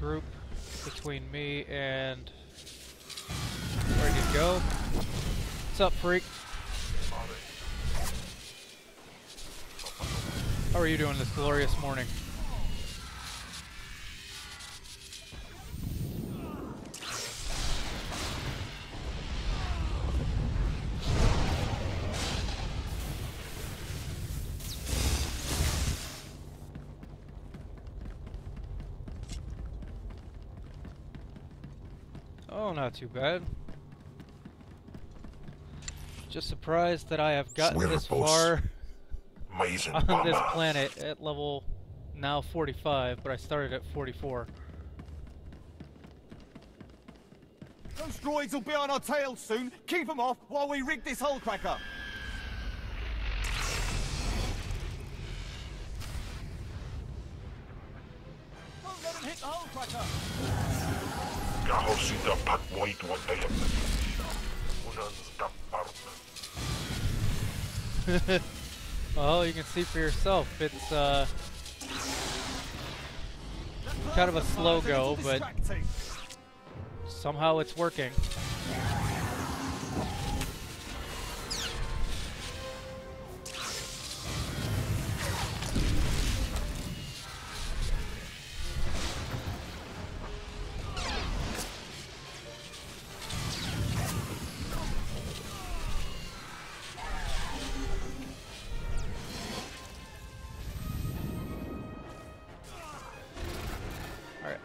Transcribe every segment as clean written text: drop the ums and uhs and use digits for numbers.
group between me and ready to go. What's up, freak? How are you doing this glorious morning? Oh, not too bad. Just surprised that I have gotten this far on this planet at level now 45, but I started at 44. Those droids will be on our tails soon. Keep them off while we rig this hull cracker. Don't let them hit the hull cracker. Well, you can see for yourself. It's kind of a slow go, but somehow it's working.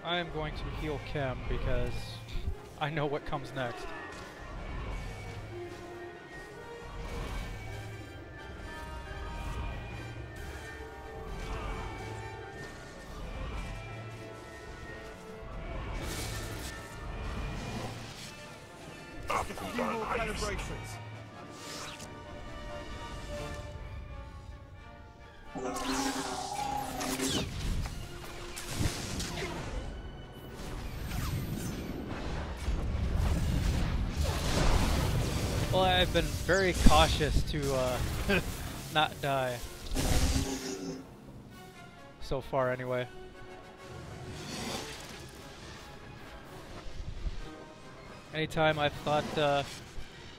I am going to heal Chem because I know what comes next. A few more calibrations. Well, I've been very cautious to not die. So far, anyway. Anytime I thought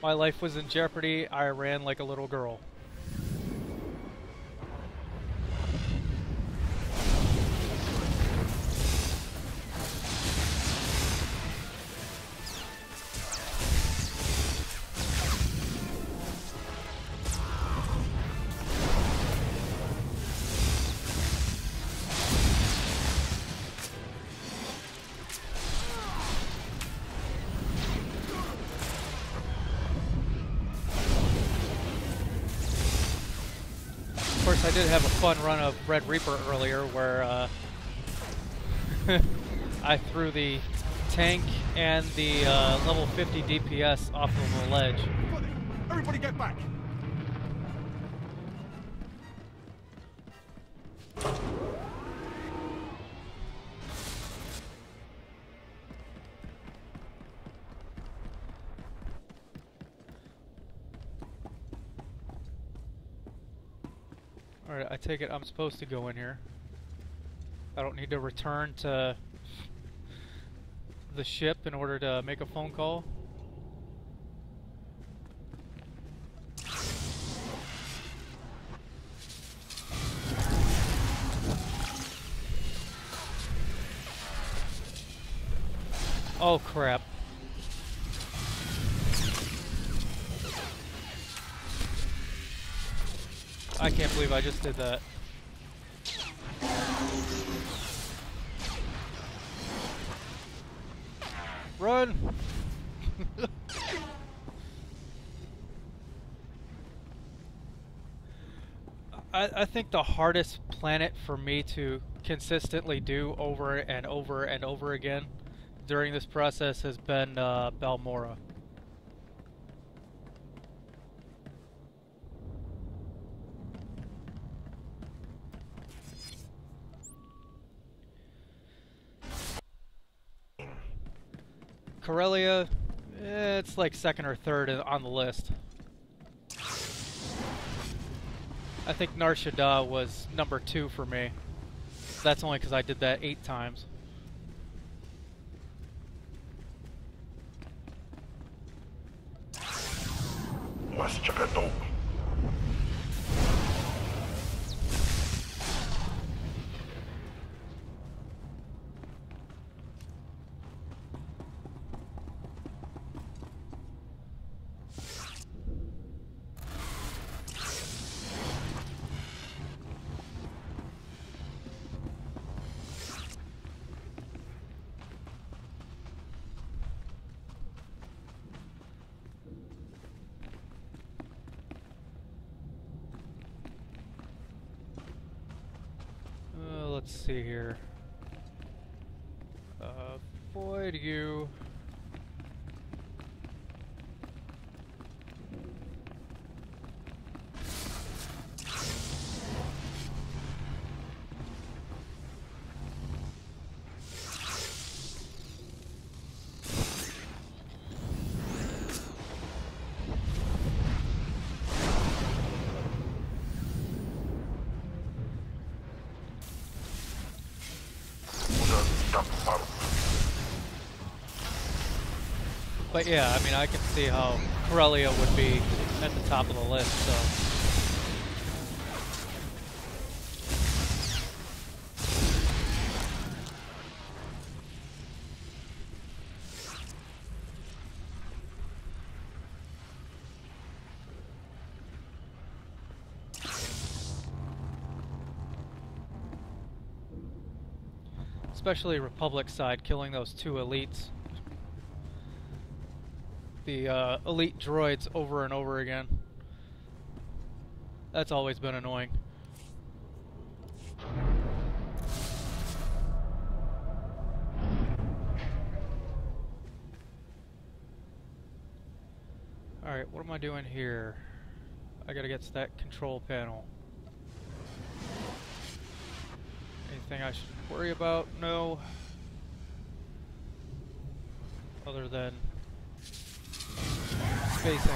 my life was in jeopardy, I ran like a little girl. Of course, I did have a fun run of Red Reaper earlier where I threw the tank and the level 50 DPS off of a ledge. Everybody get back! Alright, I take it I'm supposed to go in here. I don't need to return to the ship in order to make a phone call. Oh crap. I can't believe I just did that. Run! I think the hardest planet for me to consistently do over and over and over again during this process has been Balmora. Corellia, it's like second or third on the list. I think Nar Shaddaa was number 2 for me. That's only because I did that 8 times. Let's see here. Void you. But yeah, I mean, I can see how Corellia would be at the top of the list, so. Especially Republic side, killing those two elites. The elite droids over and over again. That's always been annoying. Alright, what am I doing here? I gotta get to that control panel. Anything I should worry about? No. Other than spacing.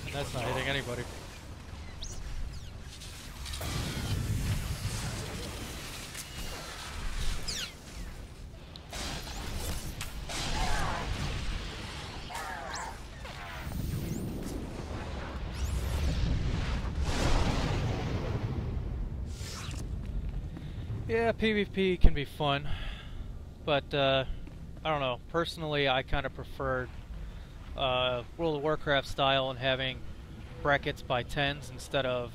And that's not hitting anybody. Yeah, PvP can be fun, but I don't know. Personally, I kind of preferred World of Warcraft style and having brackets by tens instead of,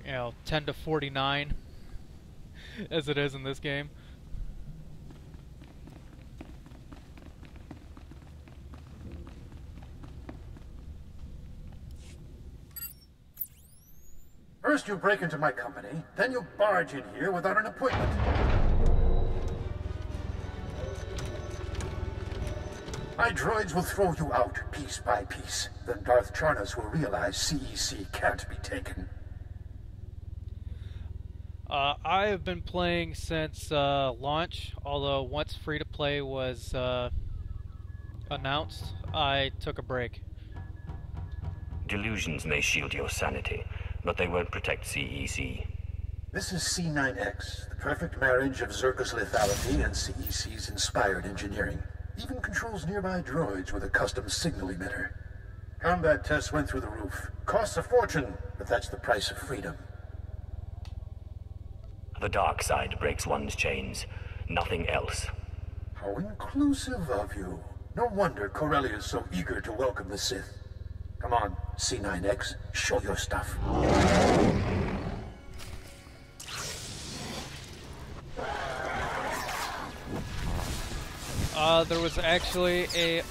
10 to 49 as it is in this game. First you break into my company, then you barge in here without an appointment. My droids will throw you out piece by piece. Then Darth Charnas will realize CEC can't be taken. I have been playing since launch, although once free-to-play was announced, I took a break. Delusions may shield your sanity, but they won't protect CEC. This is C9X, the perfect marriage of Zerka's lethality and CEC's inspired engineering. Even controls nearby droids with a custom signal emitter. Combat tests went through the roof. Costs a fortune, but that's the price of freedom. The dark side breaks one's chains, nothing else. How inclusive of you. No wonder Corellia is so eager to welcome the Sith. Come on, C9X, show your stuff. There was actually a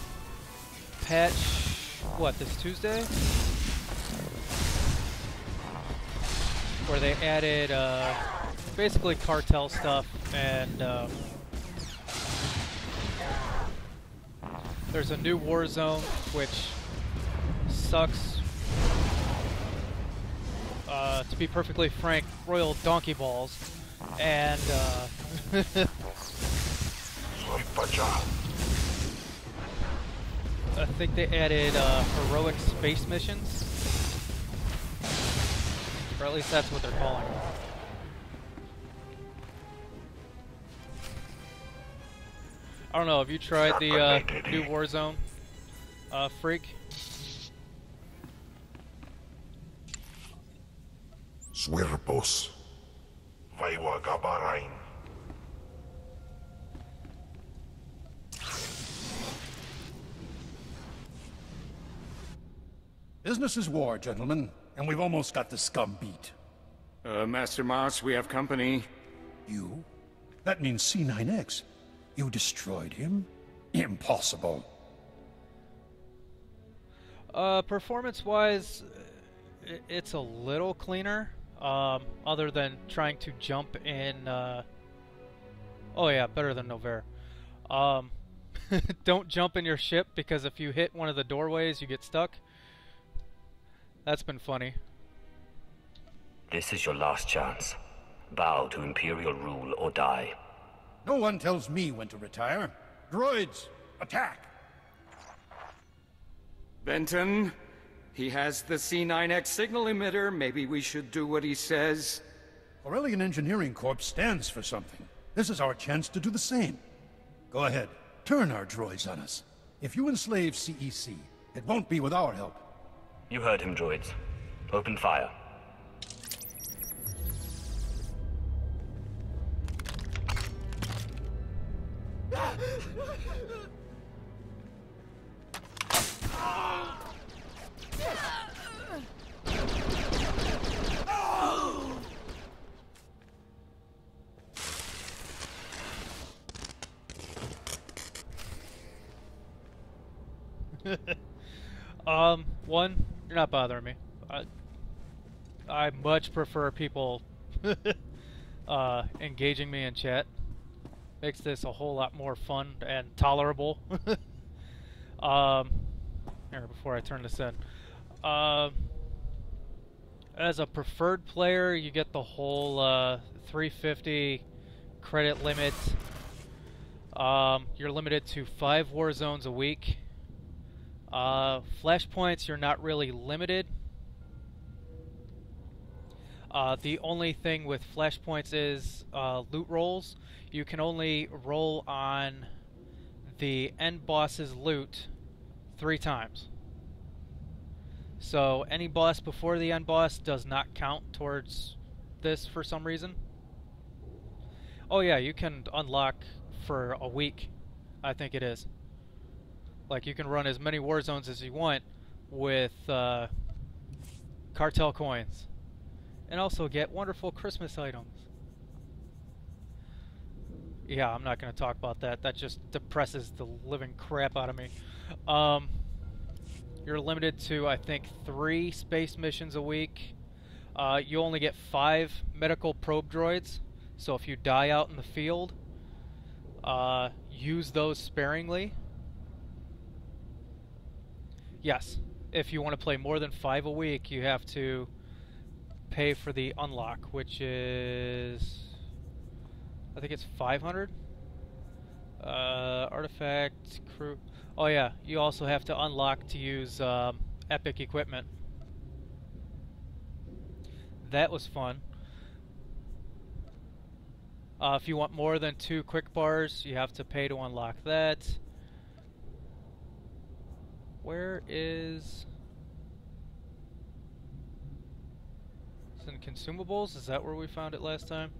patch, this Tuesday? Where they added, basically cartel stuff, and, there's a new war zone, which sucks. To be perfectly frank, royal donkey balls, and, I think they added heroic space missions, or at least that's what they're calling them. I don't know, have you tried the new Warzone, Freak? Swerpos. Vaiwa Gabarain. Business is war, gentlemen, and we've almost got the scum beat. Master Moss, we have company. You? That means C9X. You destroyed him? Impossible. Performance-wise, it's a little cleaner, other than trying to jump in, oh yeah, better than Nover. Don't jump in your ship, because if you hit one of the doorways, you get stuck. That's been funny. This is your last chance. Bow to Imperial rule or die. No one tells me when to retire. Droids, attack! Benton, he has the C9X signal emitter. Maybe we should do what he says. Aurelian Engineering Corps stands for something. This is our chance to do the same. Go ahead, turn our droids on us. If you enslave CEC, it won't be with our help. You heard him, droids. Open fire. One, you're not bothering me. I much prefer people engaging me in chat. Makes this a whole lot more fun and tolerable. Here, before I turn this in. As a preferred player, you get the whole 350 credit limit. You're limited to 5 war zones a week. Flashpoints, you're not really limited. The only thing with flashpoints is loot rolls. You can only roll on the end boss's loot 3 times. So any boss before the end boss does not count towards this for some reason. Oh yeah, you can unlock for a week, I think it is. Like, you can run as many war zones as you want with cartel coins. And also get wonderful Christmas items. Yeah, I'm not going to talk about that. That just depresses the living crap out of me. You're limited to, I think, 3 space missions a week. You only get 5 medical probe droids. So if you die out in the field, use those sparingly. Yes, if you want to play more than 5 a week, you have to pay for the unlock, which is, I think it's 500. Artifact crew. Oh yeah, you also have to unlock to use epic equipment. That was fun. If you want more than 2 quick bars, you have to pay to unlock that. Where is... It's in consumables? Is that where we found it last time?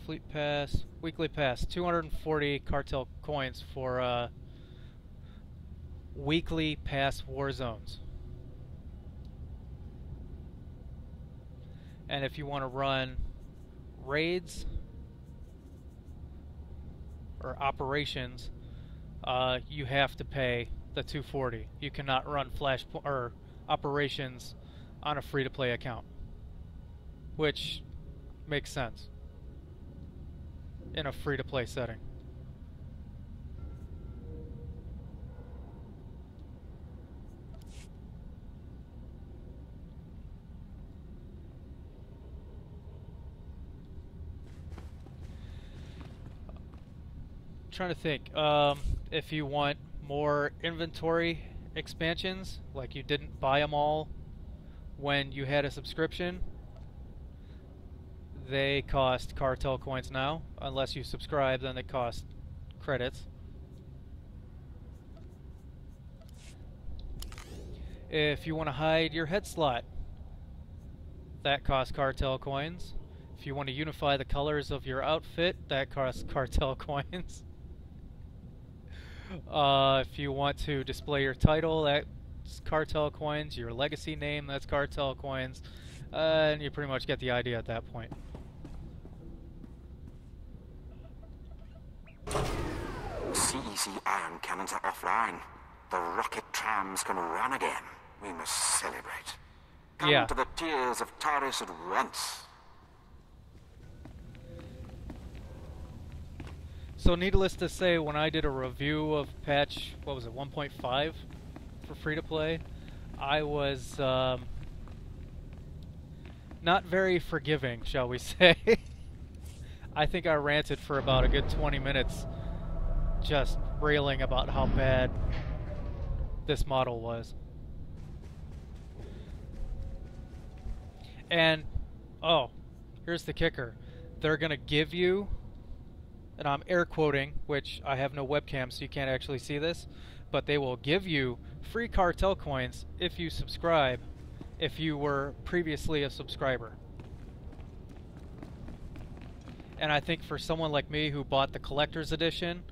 Fleet pass, weekly pass, 240 cartel coins for weekly pass war zones. And if you want to run raids or operations, you have to pay the 240. You cannot run flash or operations on a free-to-play account, which makes sense in a free-to-play setting. Trying to think, if you want more inventory expansions, like you didn't buy them all when you had a subscription, they cost cartel coins now. Unless you subscribe, then they cost credits. If you want to hide your head slot, that costs cartel coins. If you want to unify the colors of your outfit, that costs cartel coins. If you want to display your title, that's cartel coins. Your legacy name, that's cartel coins. And you pretty much get the idea at that point. CEC ion cannons are offline. The rocket trams can run again. We must celebrate. Come to the tears of Taris at once. So needless to say, when I did a review of patch, what was it, 1.5 for free-to-play, I was not very forgiving, shall we say. I think I ranted for about a good 20 minutes just railing about how bad this model was. And, oh, here's the kicker. They're going to give you, and I'm air quoting, which I have no webcam so you can't actually see this, but they will give you free cartel coins if you subscribe, if you were previously a subscriber. And I think for someone like me who bought the collector's edition,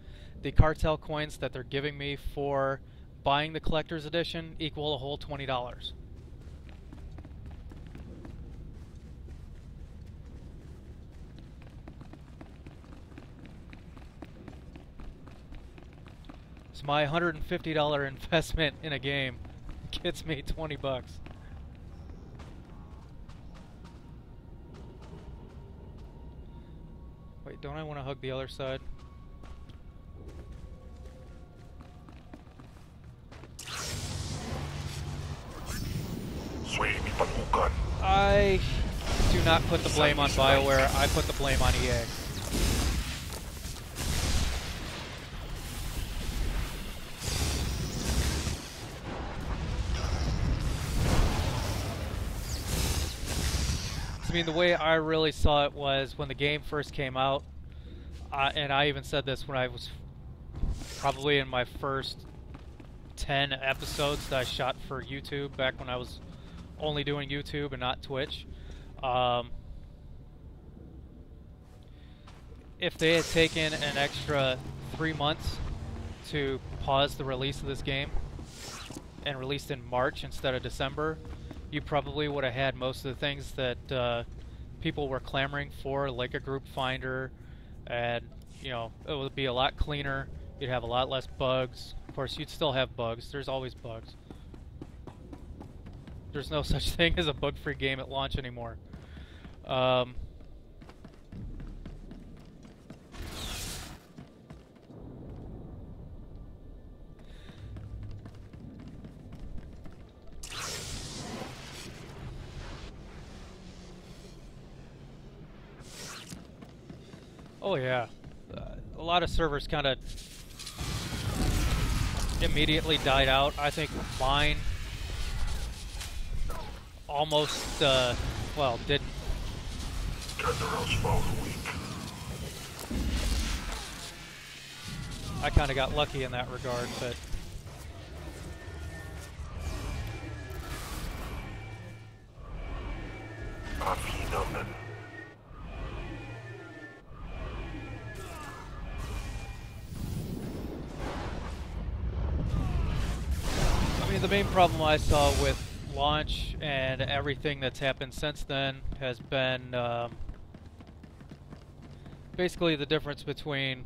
the cartel coins that they're giving me for buying the collector's edition equal a whole $20. So my $150 investment in a game gets me 20 bucks. Wait, don't I want to hug the other side? I do not put the blame on BioWare, I put the blame on EA. I mean, the way I really saw it was when the game first came out, and I even said this when I was probably in my first 10 episodes that I shot for YouTube back when I was only doing YouTube and not Twitch. If they had taken an extra 3 months to pause the release of this game and released in March instead of December, you probably would have had most of the things that people were clamoring for, like a group finder, and you know, it would be a lot cleaner. You'd have a lot less bugs. Of course, you'd still have bugs. There's always bugs. There's no such thing as a bug-free game at launch anymore. Oh yeah, a lot of servers kind of immediately died out. I think mine almost, well, didn't. I kind of got lucky in that regard, but the main problem I saw with launch and everything that's happened since then has been basically the difference between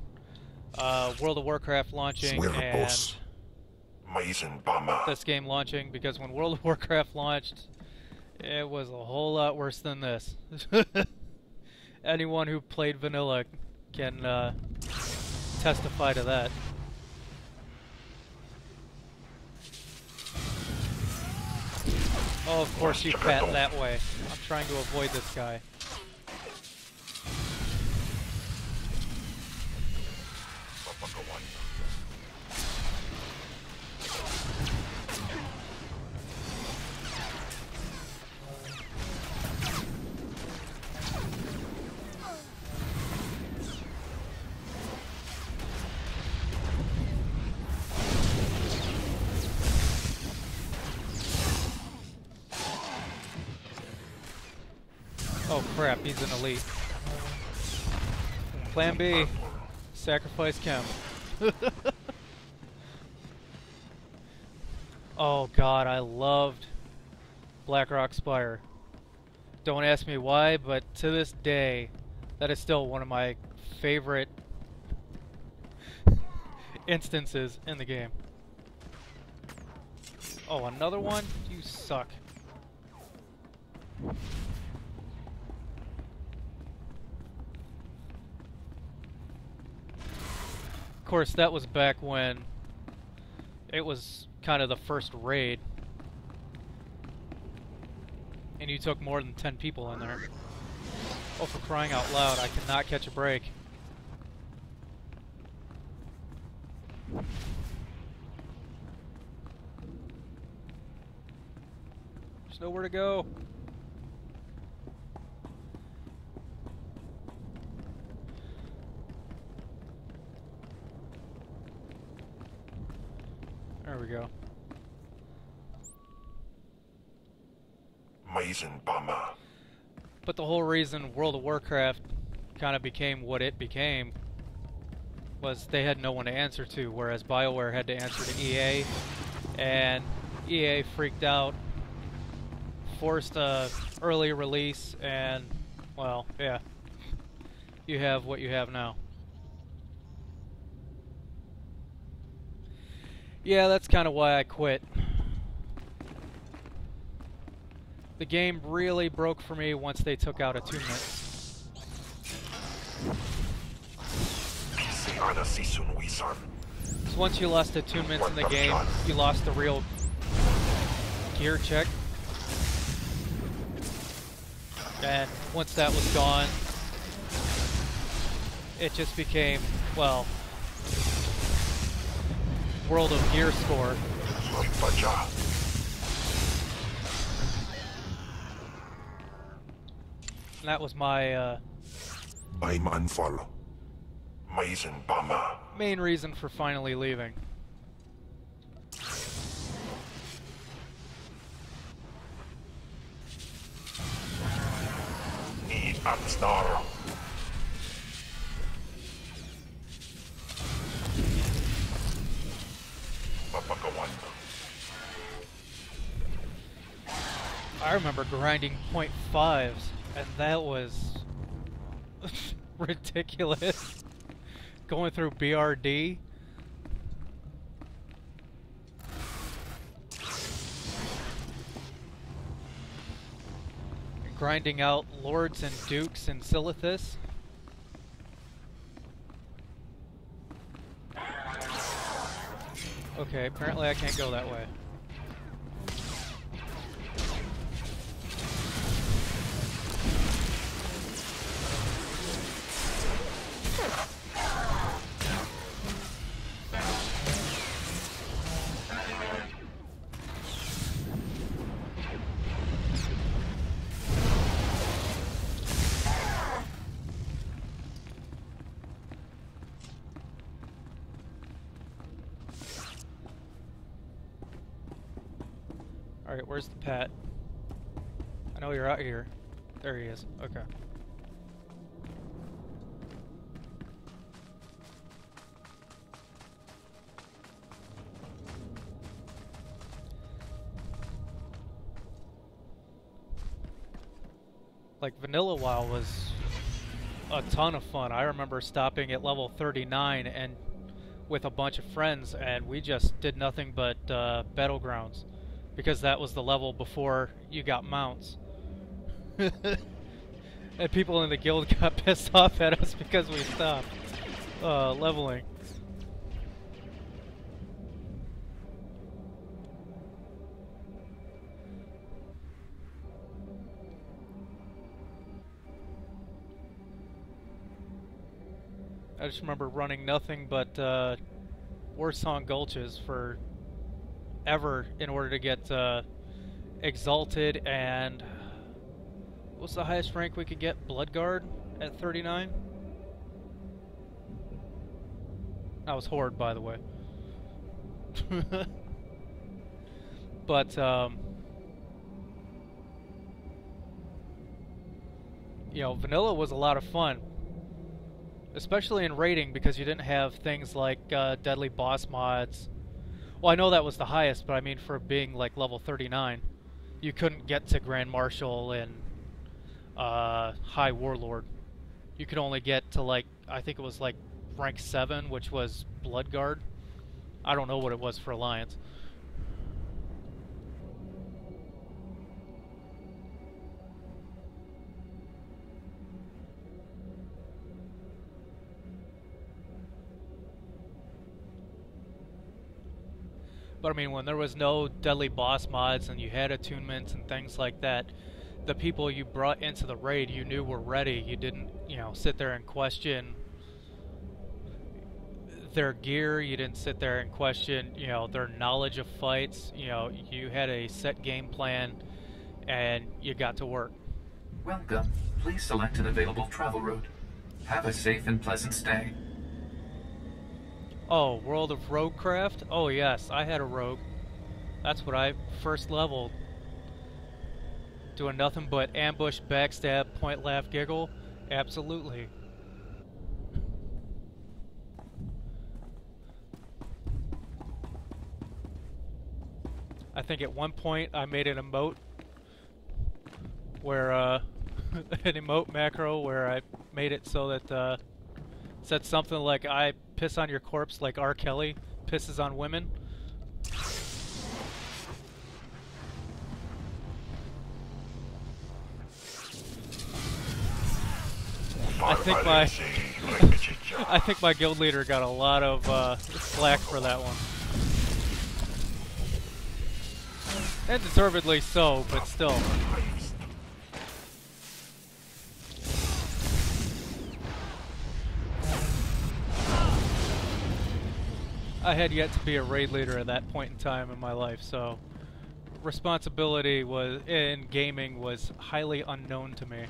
World of Warcraft launching and this game launching, because when World of Warcraft launched, it was a whole lot worse than this. Anyone who played vanilla can testify to that. Oh, of course you pat that way. I'm trying to avoid this guy. Oh crap, he's an elite. Plan B. Sacrifice Chem. Oh god, I loved Blackrock Spire. Don't ask me why, but to this day, that is still one of my favorite instances in the game. Oh, another one? You suck. Of course, that was back when it was kind of the first raid. And you took more than 10 people in there. Oh, for crying out loud, I cannot catch a break. There's nowhere to go. There we go. But the whole reason World of Warcraft kind of became what it became was they had no one to answer to, whereas BioWare had to answer to EA, and EA freaked out, forced a early release, and, well, yeah, you have what you have now. Yeah, that's kind of why I quit. The game really broke for me once they took out attunement. So once you lost attunements in the game, you lost the real gear check. And once that was gone, it just became, well, World of Gear score. And that was my main reason for finally leaving. I remember grinding .5s, and that was ridiculous. Going through BRD. Grinding out Lords and Dukes in Silithus. Okay, apparently I can't go that way. Alright, where's the pet? I know you're out here. There he is. Okay. Like, Vanilla WoW was a ton of fun. I remember stopping at level 39 and with a bunch of friends, and we just did nothing but Battlegrounds. Because that was the level before you got mounts. And people in the guild got pissed off at us because we stopped leveling. I just remember running nothing but Warsong Gulches for ever in order to get Exalted, and what's the highest rank we could get? Bloodguard at 39? That was Horde, by the way. But you know, vanilla was a lot of fun. Especially in raiding, because you didn't have things like deadly boss mods. Well, I know that was the highest, but I mean for being like level 39, you couldn't get to Grand Marshal and High Warlord. You could only get to like, I think it was like rank 7, which was Bloodguard. I don't know what it was for Alliance. But I mean, when there was no deadly boss mods and you had attunements and things like that, the people you brought into the raid you knew were ready. You didn't, you know, sit there and question their gear. You didn't sit there and question, you know, their knowledge of fights. You know, you had a set game plan and you got to work. Welcome. Please select an available travel route. Have a safe and pleasant stay. Oh, World of Roguecraft? Oh yes, I had a rogue. That's what I first leveled. Doing nothing but ambush, backstab, point, laugh, giggle? Absolutely. I think at one point I made an emote where, an emote macro where I made it so that, said something like, I piss on your corpse like R. Kelly pisses on women. I think my guild leader got a lot of slack for that one. And deservedly so, but still. I had yet to be a raid leader at that point in time in my life, so responsibility was in gaming was highly unknown to me.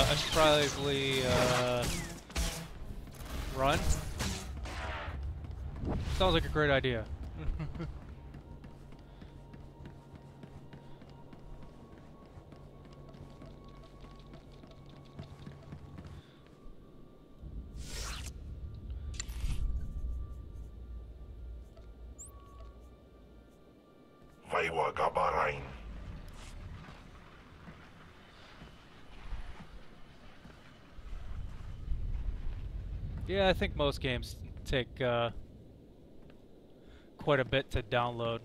I should probably run. Sounds like a great idea. Vaiwa Gabarain. Yeah, I think most games take quite a bit to download.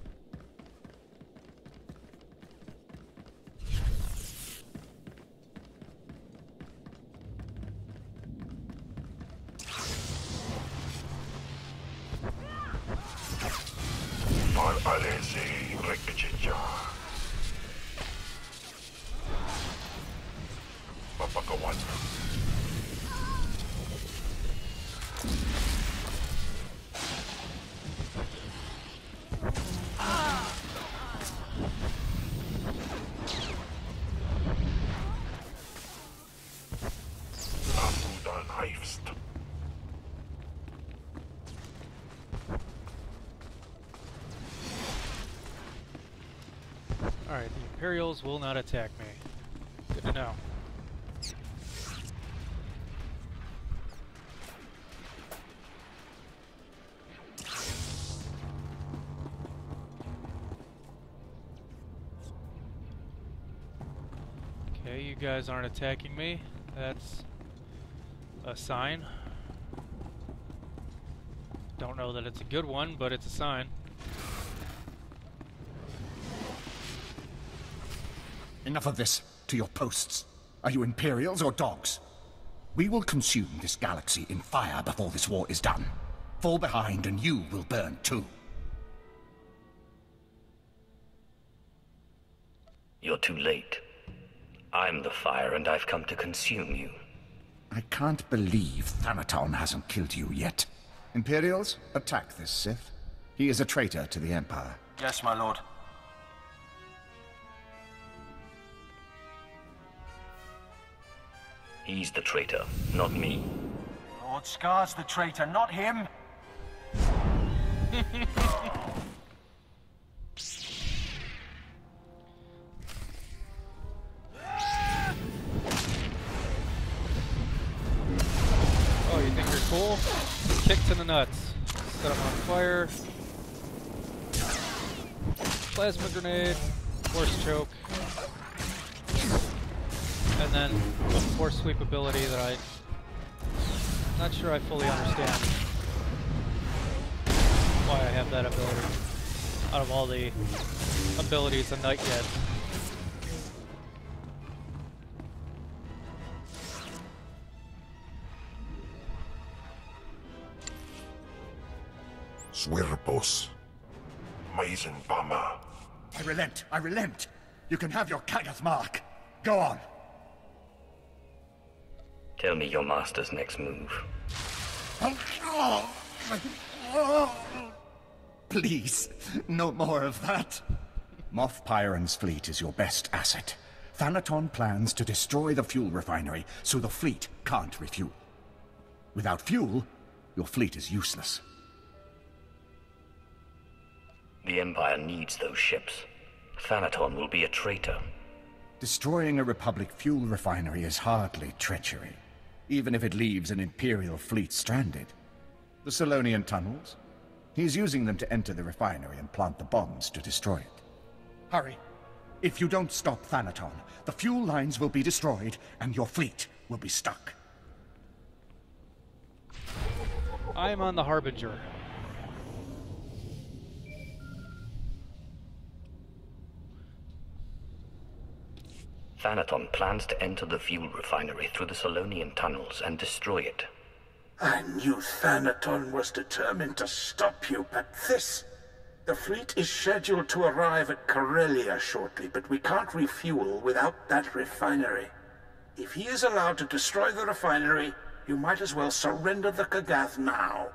Alright, the Imperials will not attack me. Good to know. Okay, you guys aren't attacking me. That's a sign. Don't know that it's a good one, but it's a sign. Enough of this. To your posts. Are you Imperials or dogs? We will consume this galaxy in fire before this war is done. Fall behind and you will burn too. You're too late. I'm the fire and I've come to consume you. I can't believe Thanaton hasn't killed you yet. Imperials, attack this Sith. He is a traitor to the Empire. Yes, my lord. He's the traitor, not me. Lord Scar's the traitor, not him. Oh, you think you're cool? Kick to the nuts. Set him on fire. Plasma grenade. Force choke. And then a force sweep ability that I'm not sure I fully understand why I have that ability out of all the abilities a knight gets. Swerpos. Maizen Bama. I relent, I relent. You can have your Kagath mark. Go on. Tell me your master's next move. Please, no more of that. Moff Pyron's fleet is your best asset. Thanaton plans to destroy the fuel refinery so the fleet can't refuel. Without fuel, your fleet is useless. The Empire needs those ships. Thanaton will be a traitor. Destroying a Republic fuel refinery is hardly treachery, even if it leaves an Imperial fleet stranded. The Solonian tunnels? He's using them to enter the refinery and plant the bombs to destroy it. Hurry. If you don't stop Thanaton, the fuel lines will be destroyed and your fleet will be stuck. I am on the Harbinger. Thanaton plans to enter the fuel refinery through the Solonian tunnels and destroy it. I knew Thanaton was determined to stop you, but this... The fleet is scheduled to arrive at Corellia shortly, but we can't refuel without that refinery. If he is allowed to destroy the refinery, you might as well surrender the Kagath now.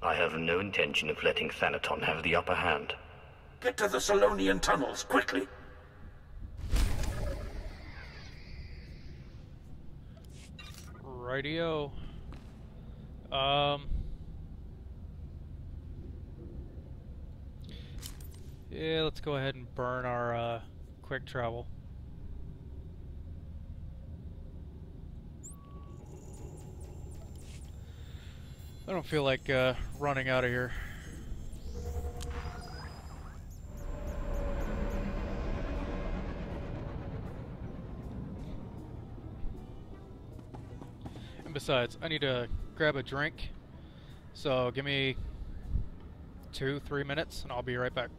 I have no intention of letting Thanaton have the upper hand. Get to the Solonian tunnels, quickly! Rightio. Yeah, let's go ahead and burn our quick travel. I don't feel like running out of here. And besides, I need to grab a drink. So give me 2-3 minutes and I'll be right back.